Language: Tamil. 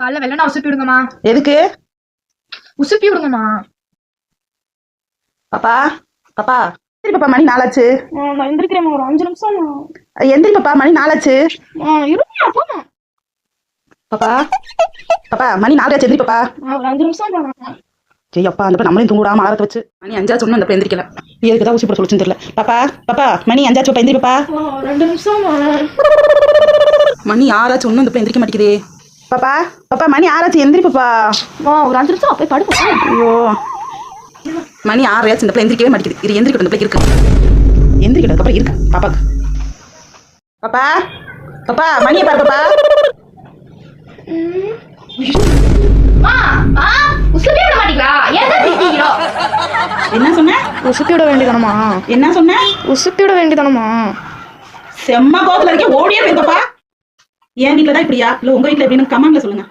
காலைல வெள்ளனா உசுப்பி விடுங்கம்மா. எதுக்கு? உசுப்பி விடுங்கம்மா. பாப்பா பாப்பா சரி பாப்பா, மணி 4 ஆச்சு. நான் எந்திரிக்கிறேன் ஒரு 5 நிமிஷம். எந்திரி பாப்பா, மணி 4 ஆச்சு. இருங்க போமா. பாப்பா பாப்பா மணி 4 ஆச்சு, எந்திரி பாப்பா. ஒரு 5 நிமிஷம் போனேன். சரி அப்பா, அந்த நம்மளையும் தூங்குடாம ஆரத்தை வச்சு மணி 5 ஆச்சு, அந்த எந்திரிக்கல. எதுக்கு தான் ஊசி போட சொல்லிச்சுன்னு தெரியல. பாப்பா பாப்பா மணி 5 ஆச்சு பாப்பா, எந்திரி பாப்பா. 2 நிமிஷம் மணி 6 ஆச்சு, ஒன்றும் இந்த எந்திரிக்க மாட்டேங்குதே. பாப்பா பாப்பா மணி 6 ஆச்சு, எந்திரி பாப்பா. ஒரு 5 நிமிஷம் போய் படுப்பா. ஐயோ மணி 6 ஆச்சு, இந்த எந்திரிக்கவே மாட்டேங்குது. இது எந்திரிக்கட்டும், இந்த இருக்கு எந்திரிக்கட்டும், அப்புறம் இருக்கு பாப்பாக்கு. பாப்பா பாப்பா மணியை பாரு பாப்பா. உசுப்பி விட மாட்டீங்களா? என்ன சொன்ன? உசுப்பி விட வேண்டியதானமா? என்ன சொன்ன? உசுப்பி விட வேண்டியதானமா? செம்ம கோவத்துல இருக்க, ஓடியே போய் பாப்பா. என் வீட்டுல தான் இப்படியா இல்ல உங்க வீட்டுல எப்படின்னு கமெண்ட்ல சொல்லுங்க.